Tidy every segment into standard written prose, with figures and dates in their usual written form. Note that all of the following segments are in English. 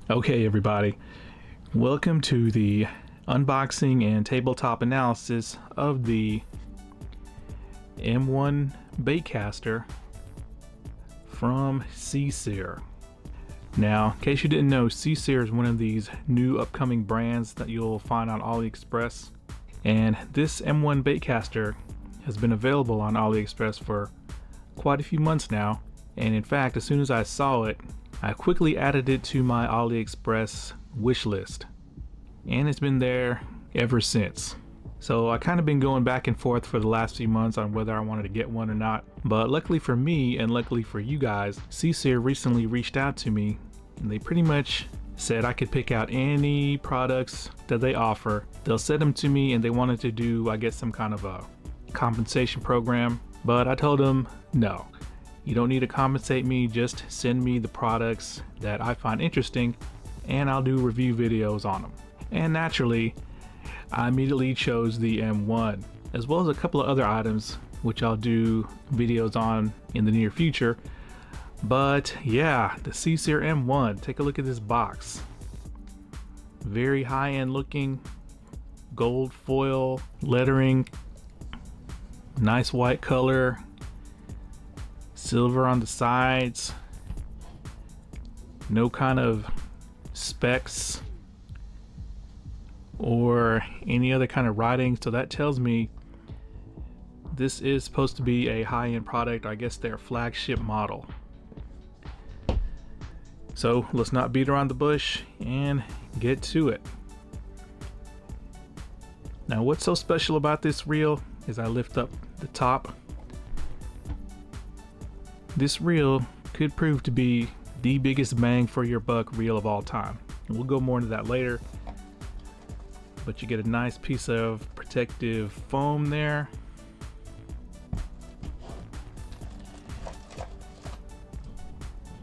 Okay everybody, welcome to the unboxing and tabletop analysis of the M1 baitcaster from Seasir. Now, in case you didn't know, Seasir is one of these new upcoming brands that you'll find on AliExpress, and this M1 baitcaster has been available on AliExpress for quite a few months now, and in fact, as soon as I saw it, I quickly added it to my AliExpress wish list, and it's been there ever since. So I kind of been going back and forth for the last few months on whether I wanted to get one or not, but luckily for me and luckily for you guys, Seasir recently reached out to me and they pretty much said I could pick out any products that they offer. They'll send them to me, and they wanted to do, I guess, some kind of a compensation program, but I told them no. You don't need to compensate me, just send me the products that I find interesting and I'll do review videos on them. And naturally, I immediately chose the M1, as well as a couple of other items which I'll do videos on in the near future. But yeah, the Seasir M1, take a look at this box. Very high-end looking, gold foil lettering, nice white color, silver on the sides, no kind of specs or any other kind of writing, so that tells me this is supposed to be a high-end product, I guess their flagship model. So let's not beat around the bush and get to it. Now, what's so special about this reel is I lift up the top. This reel could prove to be the biggest bang for your buck reel of all time. And we'll go more into that later. But you get a nice piece of protective foam there.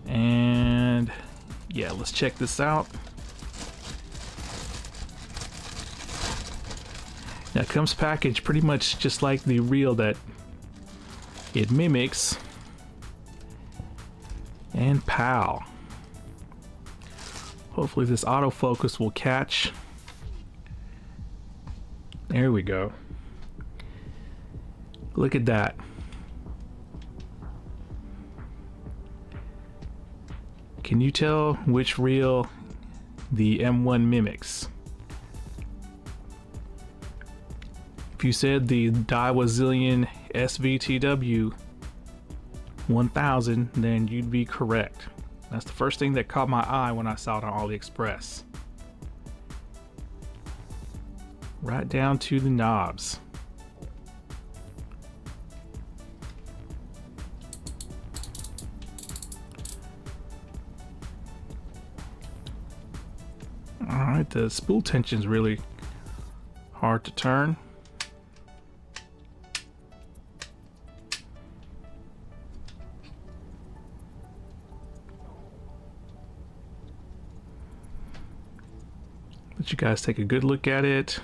And yeah, let's check this out. Now it comes packaged pretty much just like the reel that it mimics. And pow. Hopefully this autofocus will catch. There we go. Look at that. Can you tell which reel the M1 mimics? If you said the DAIWA ZILLION SVTW 1000, then you'd be correct. That's the first thing that caught my eye when I saw it on AliExpress. Right down to the knobs. Alright, the spool tension's really hard to turn. Let you guys take a good look at it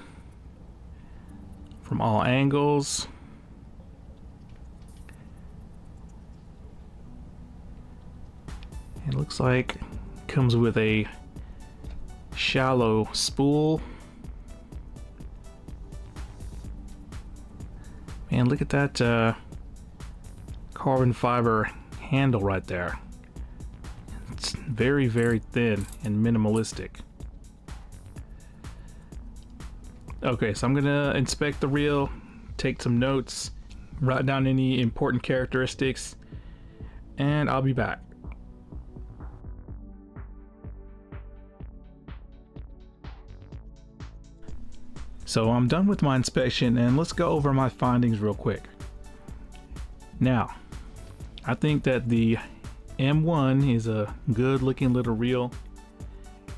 from all angles. It looks like it comes with a shallow spool. Man, look at that carbon fiber handle right there. It's very, very thin and minimalistic. Okay, so I'm gonna inspect the reel, take some notes, write down any important characteristics, and I'll be back. So I'm done with my inspection, and let's go over my findings real quick. Now, I think that the M1 is a good looking little reel.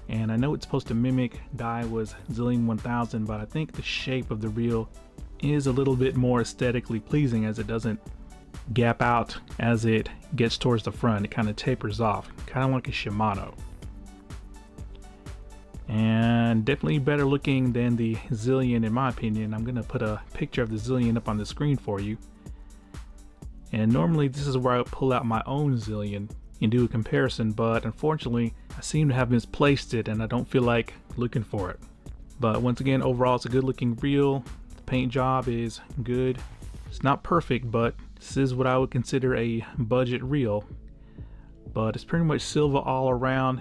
And I know it's supposed to mimic DAIWA's ZILLION 1000, but I think the shape of the reel is a little bit more aesthetically pleasing, as it doesn't gap out as it gets towards the front. It kind of tapers off, kind of like a Shimano. And definitely better looking than the ZILLION in my opinion. I'm gonna put a picture of the ZILLION up on the screen for you. And normally this is where I pull out my own ZILLION and do a comparison, but unfortunately I seem to have misplaced it and I don't feel like looking for it. But once again, overall it's a good looking reel. The paint job is good. It's not perfect, but this is what I would consider a budget reel. But it's pretty much silver all around.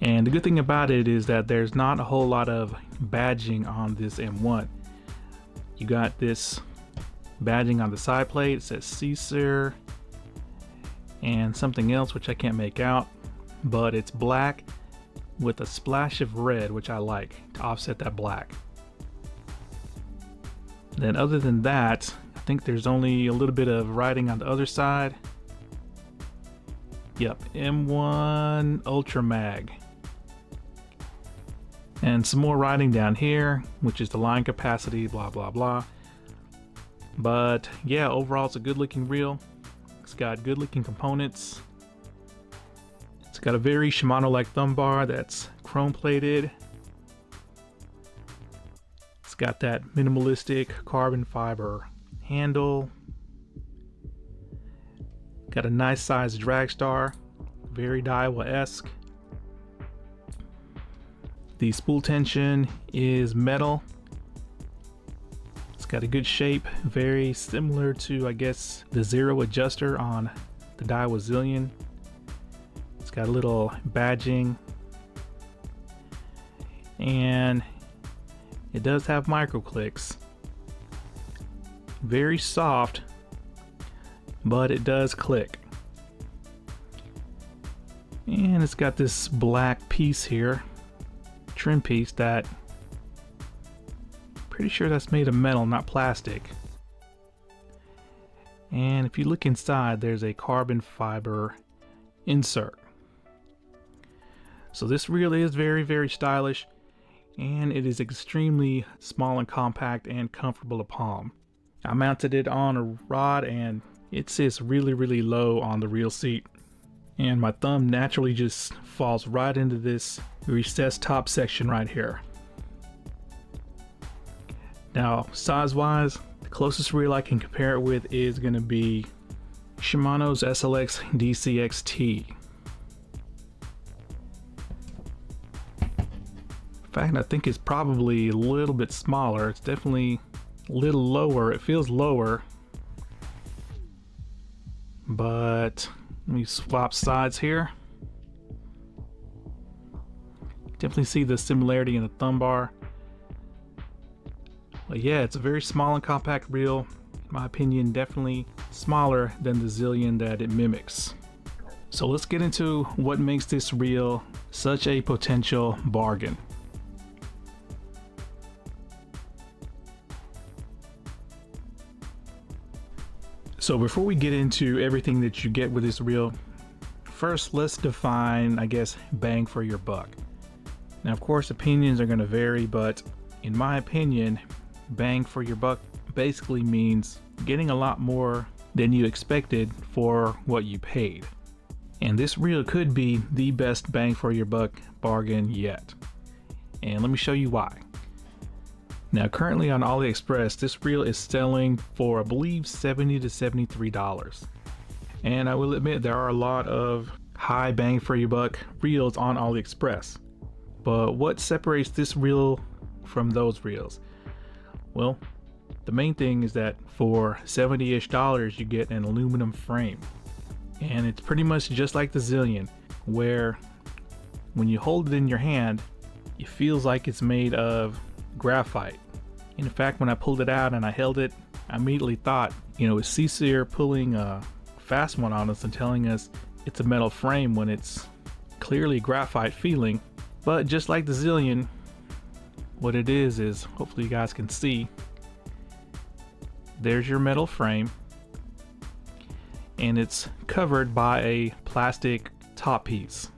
And the good thing about it is that there's not a whole lot of badging on this M1. You got this badging on the side plate. It says Seasir and something else which I can't make out, but it's black with a splash of red, which I like to offset that black. Then other than that, I think there's only a little bit of writing on the other side. Yep, M1 Ultra Mag. And some more writing down here, which is the line capacity, blah blah blah. But yeah, overall it's a good looking reel. It's got good looking components. It's got a very Shimano like thumb bar that's chrome plated. It's got that minimalistic carbon fiber handle. Got a nice sized drag star, very DAIWA-esque. The spool tension is metal. It's got a good shape, very similar to, I guess, the zero adjuster on the DAIWA ZILLION. It's got a little badging, and it does have micro clicks. Very soft, but it does click. And it's got this black piece here, trim piece, that pretty sure that's made of metal, not plastic. And if you look inside, there's a carbon fiber insert. So this reel is very, very stylish, and it is extremely small and compact and comfortable to palm. I mounted it on a rod and it sits really, really low on the reel seat, and my thumb naturally just falls right into this recessed top section right here. Now, size wise, the closest reel I can compare it with is going to be Shimano's SLX DCXT. In fact, I think it's probably a little bit smaller. It's definitely a little lower. It feels lower. But let me swap sides here. Definitely see the similarity in the thumb bar. But yeah, it's a very small and compact reel. In my opinion, definitely smaller than the ZILLION that it mimics. So let's get into what makes this reel such a potential bargain. So before we get into everything that you get with this reel, first let's define, I guess, bang for your buck. Now of course opinions are going to vary, but in my opinion, bang for your buck basically means getting a lot more than you expected for what you paid. And this reel could be the best bang for your buck bargain yet. And let me show you why. Now currently on AliExpress, this reel is selling for I believe $70 to $73. And I will admit there are a lot of high bang for your buck reels on AliExpress. But what separates this reel from those reels? Well, the main thing is that for $70-ish you get an aluminum frame. And it's pretty much just like the ZILLION, where when you hold it in your hand, it feels like it's made of graphite. In fact, when I pulled it out and I held it, I immediately thought, you know, is Seasir pulling a fast one on us and telling us it's a metal frame when it's clearly graphite feeling? But just like the ZILLION, what it is hopefully you guys can see, there's your metal frame, and it's covered by a plastic top piece,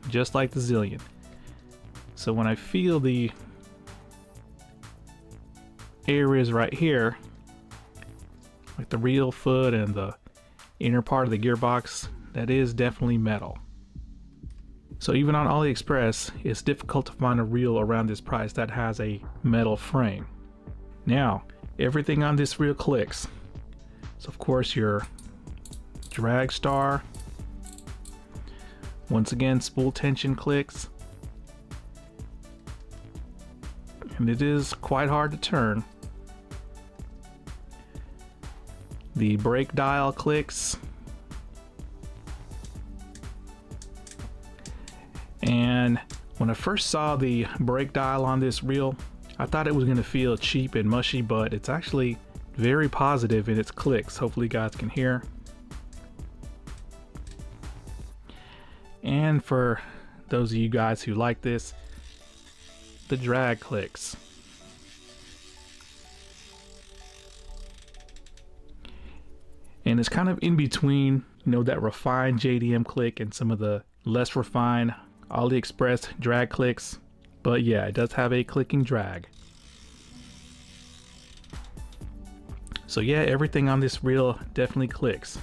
just like the ZILLION. So when I feel the areas right here, like the reel foot and the inner part of the gearbox, that is definitely metal. So even on AliExpress, it's difficult to find a reel around this price that has a metal frame. Now, everything on this reel clicks. So of course your drag star. Once again, spool tension clicks. And it is quite hard to turn. The brake dial clicks. And when I first saw the brake dial on this reel, I thought it was going to feel cheap and mushy, but it's actually very positive in its clicks. Hopefully you guys can hear. And for those of you guys who like this, the drag clicks. And it's kind of in between, you know, that refined JDM click and some of the less refined AliExpress drag clicks. But yeah, it does have a clicking drag. So yeah, everything on this reel definitely clicks.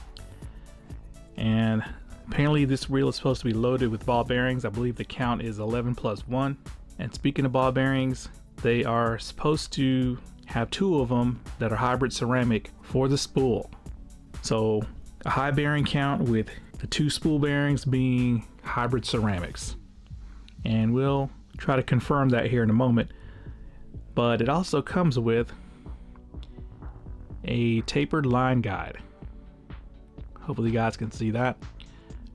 And apparently this reel is supposed to be loaded with ball bearings. I believe the count is 11 plus 1. And speaking of ball bearings, they are supposed to have 2 of them that are hybrid ceramic for the spool. So a high bearing count with the 2 spool bearings being hybrid ceramics. And we'll try to confirm that here in a moment. But it also comes with a tapered line guide. Hopefully you guys can see that.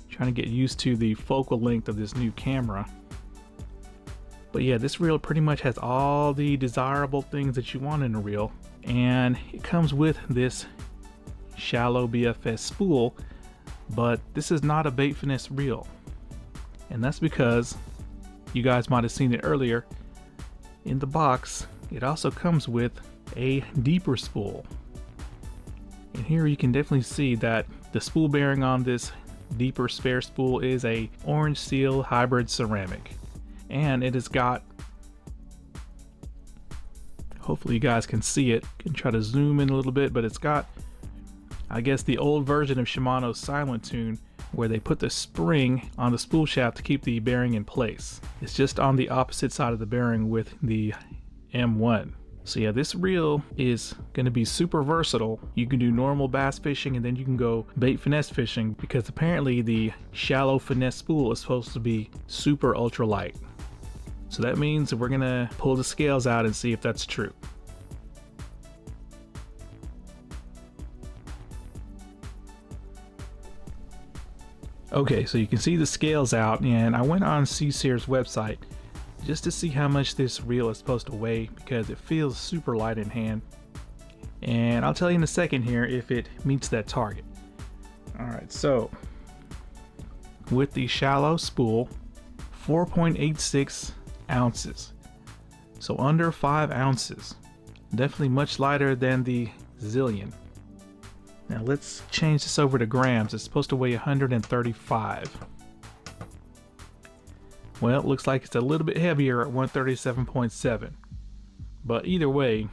Trying to get used to the focal length of this new camera. But yeah, this reel pretty much has all the desirable things that you want in a reel. And it comes with this shallow BFS spool, but this is not a bait finesse reel. And that's because you guys might have seen it earlier in the box. It also comes with a deeper spool. And here you can definitely see that the spool bearing on this deeper spare spool is a orange seal hybrid ceramic. And it has got, hopefully you guys can see it, can try to zoom in a little bit, but it's got, I guess, the old version of Shimano's Silent Tune, where they put the spring on the spool shaft to keep the bearing in place. It's just on the opposite side of the bearing with the M1. So yeah, this reel is going to be super versatile. You can do normal bass fishing and then you can go bait finesse fishing, because apparently the shallow finesse spool is supposed to be super ultra light. So that means that we're going to pull the scales out and see if that's true. Okay, so you can see the scales out, and I went on Seasir's website just to see how much this reel is supposed to weigh, because it feels super light in hand. And I'll tell you in a second here if it meets that target. Alright, so with the shallow spool, 4.86 ounces. So under 5 ounces. Definitely much lighter than the ZILLION. Now let's change this over to grams. It's supposed to weigh 135. Well, it looks like it's a little bit heavier at 137.7. But either way,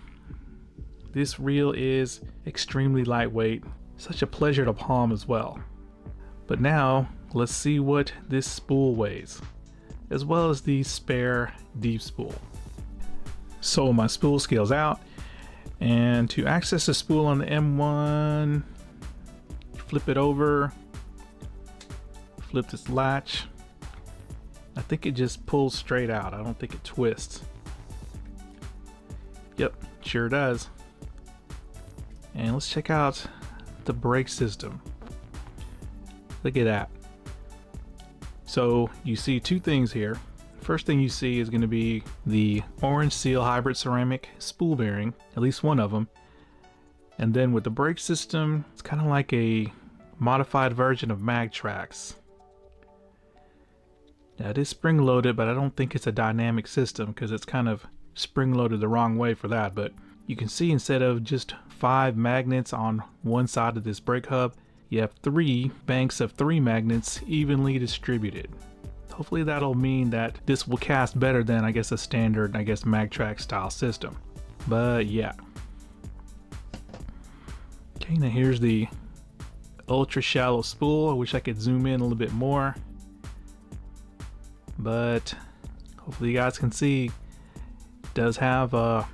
this reel is extremely lightweight. Such a pleasure to palm as well. But now, let's see what this spool weighs, as well as the spare deep spool. So my spool scale's out, and to access the spool on the M1, flip it over, flip this latch. I think it just pulls straight out. I don't think it twists. Yep, sure does. And let's check out the brake system. Look at that. So you see 2 things here. First thing you see is going to be the orange seal hybrid ceramic spool bearing, at least one of them. And then with the brake system, it's kind of like a modified version of MagTrax. Now it is spring loaded, but I don't think it's a dynamic system because it's kind of spring loaded the wrong way for that. But you can see instead of just 5 magnets on one side of this brake hub, you have 3 banks of 3 magnets evenly distributed. Hopefully that'll mean that this will cast better than, I guess, a standard, I guess, MagTrax style system. But yeah. Okay, now here's the ultra shallow spool. I wish I could zoom in a little bit more, but hopefully you guys can see it does have a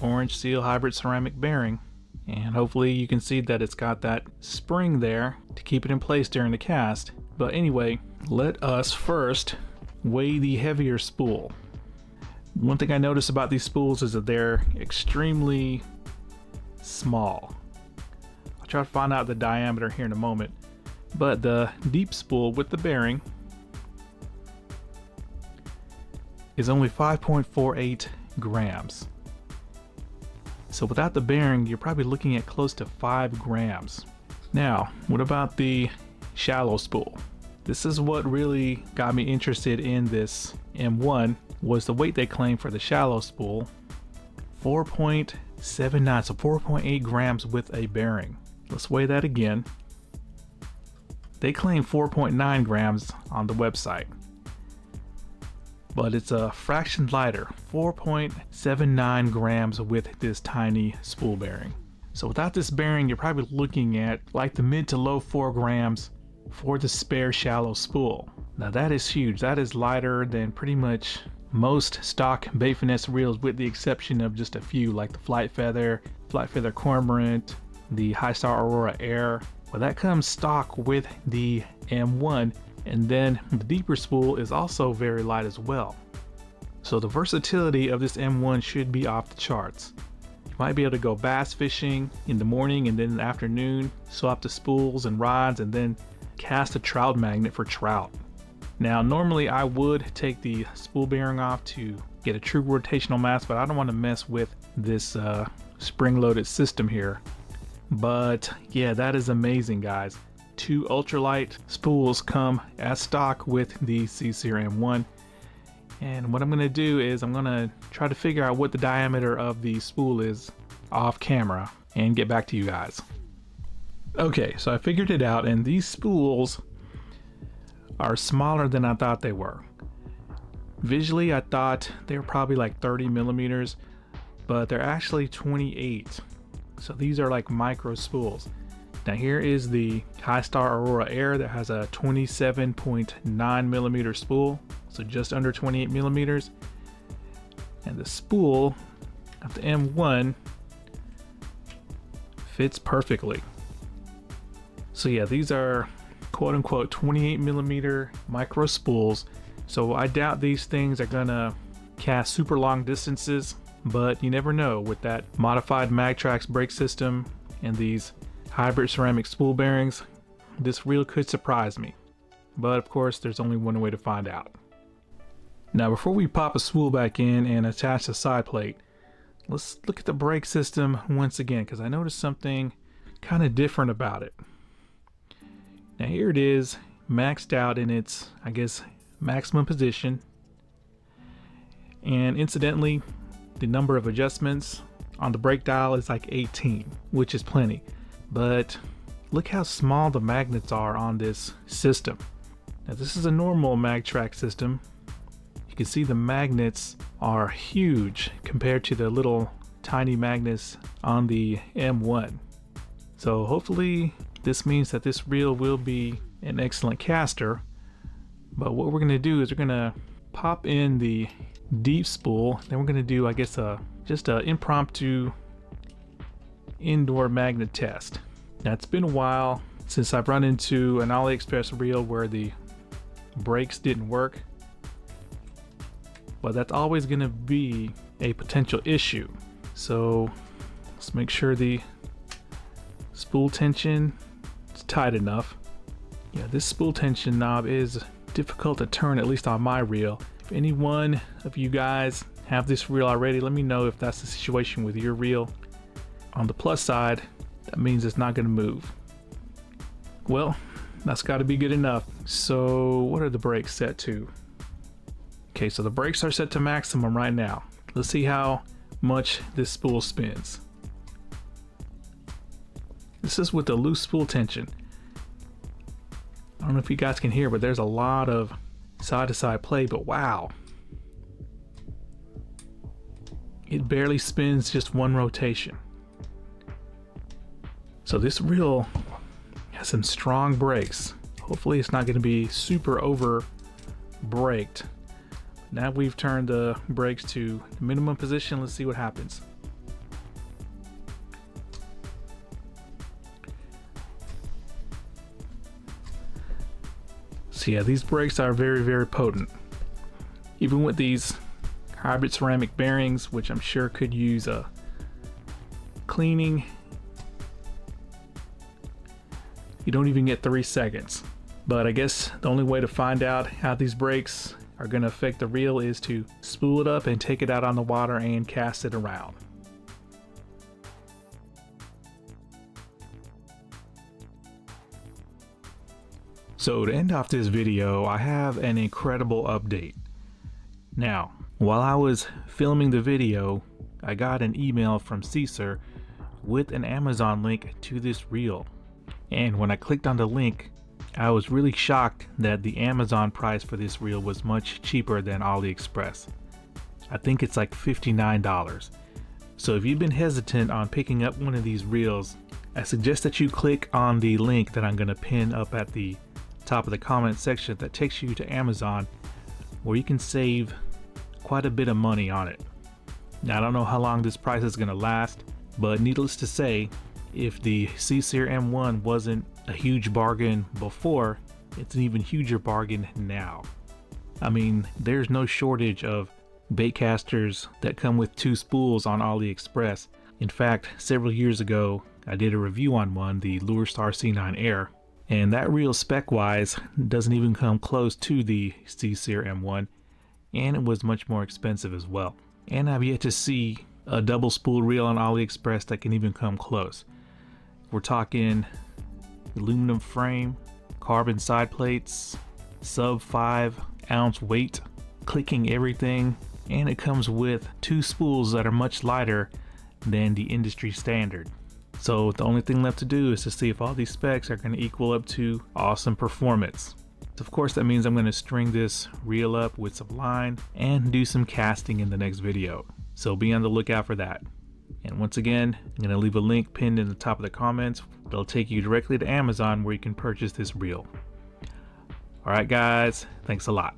orange seal hybrid ceramic bearing. And hopefully you can see that it's got that spring there to keep it in place during the cast. But anyway, let us first weigh the heavier spool. One thing I noticed about these spools is that they're extremely small. I'll try to find out the diameter here in a moment. But the deep spool with the bearing is only 5.48 grams. So without the bearing, you're probably looking at close to 5 grams. Now, what about the shallow spool? This is what really got me interested in this M1, was the weight they claim for the shallow spool, 4.79, so 4.8 grams with a bearing. Let's weigh that again. They claim 4.9 grams on the website, but it's a fraction lighter, 4.79 grams with this tiny spool bearing. So without this bearing, you're probably looking at like the mid to low 4 grams for the spare shallow spool. Now that is huge. That is lighter than pretty much most stock bait finesse reels, with the exception of just a few like the Flight Feather Cormorant, the High Star Aurora Air. Well, that comes stock with the M1, and then the deeper spool is also very light as well. So the versatility of this M1 should be off the charts. You might be able to go bass fishing in the morning and then in the afternoon, swap the spools and rods, and then cast a trout magnet for trout. Now normally I would take the spool bearing off to get a true rotational mass, but I don't want to mess with this spring-loaded system here. But yeah, that is amazing, guys. 2 ultralight spools come as stock with the Seasir M1. And what I'm going to do is I'm going to try to figure out what the diameter of the spool is off camera and get back to you guys. Okay, so I figured it out, and these spools are smaller than I thought they were. Visually, I thought they were probably like 30 millimeters, but they're actually 28. So these are like micro spools. Now here is the High Star Aurora Air that has a 27.9 millimeter spool, so just under 28 millimeters. And the spool of the M1 fits perfectly. So yeah, these are quote unquote 28 millimeter micro spools. So I doubt these things are gonna cast super long distances, but you never know with that modified Magtrax brake system and these hybrid ceramic spool bearings. This reel could surprise me, but of course there's only one way to find out. Now before we pop a spool back in and attach the side plate, let's look at the brake system once again, because I noticed something kind of different about it. Now here it is, maxed out in its, I guess, maximum position, and incidentally the number of adjustments on the brake dial is like 18, which is plenty. But look how small the magnets are on this system. Now this is a normal Magtrax system. You can see the magnets are huge compared to the little tiny magnets on the M1. So hopefully this means that this reel will be an excellent caster. But what we're going to do is we're going to pop in the deep spool. Then we're going to do, I guess, just a impromptu indoor magnet test. Now it's been a while since I've run into an AliExpress reel where the brakes didn't work, but that's always going to be a potential issue. So let's make sure the spool tension is tight enough. Yeah, this spool tension knob is difficult to turn, at least on my reel. If any one of you guys have this reel already, let me know if that's the situation with your reel. On the plus side, that means it's not going to move. Well, that's got to be good enough. So what are the brakes set to? Okay, so the brakes are set to maximum right now. Let's see how much this spool spins. This is with the loose spool tension. I don't know if you guys can hear, but there's a lot of side to side play, but wow. It barely spins just one rotation. So this reel has some strong brakes. Hopefully it's not going to be super over braked. Now we've turned the brakes to minimum position. Let's see what happens. So yeah, these brakes are very potent. Even with these hybrid ceramic bearings, which I'm sure could use a cleaning, you don't even get 3 seconds. But I guess the only way to find out how these brakes are going to affect the reel is to spool it up and take it out on the water and cast it around. So to end off this video, I have an incredible update. Now, while I was filming the video, I got an email from Seasir with an Amazon link to this reel. And when I clicked on the link, I was really shocked that the Amazon price for this reel was much cheaper than AliExpress. I think it's like $59. So if you've been hesitant on picking up one of these reels, I suggest that you click on the link that I'm going to pin up at the top of the comment section that takes you to Amazon, where you can save quite a bit of money on it. Now, I don't know how long this price is going to last, but needless to say, if the Seasir M1 wasn't a huge bargain before, it's an even huger bargain now. I mean, there's no shortage of bait casters that come with 2 spools on AliExpress. In fact, several years ago, I did a review on one, the LureStar C9 Air, and that reel spec-wise doesn't even come close to the Seasir M1, and it was much more expensive as well. And I've yet to see a double spool reel on AliExpress that can even come close. We're talking aluminum frame, carbon side plates, sub 5 ounce weight, clicking everything, and it comes with 2 spools that are much lighter than the industry standard. So the only thing left to do is to see if all these specs are going to equal up to awesome performance. Of course, that means I'm going to string this reel up with some line and do some casting in the next video. So be on the lookout for that. And once again, I'm going to leave a link pinned in the top of the comments. It'll take you directly to Amazon where you can purchase this reel. Alright guys, thanks a lot.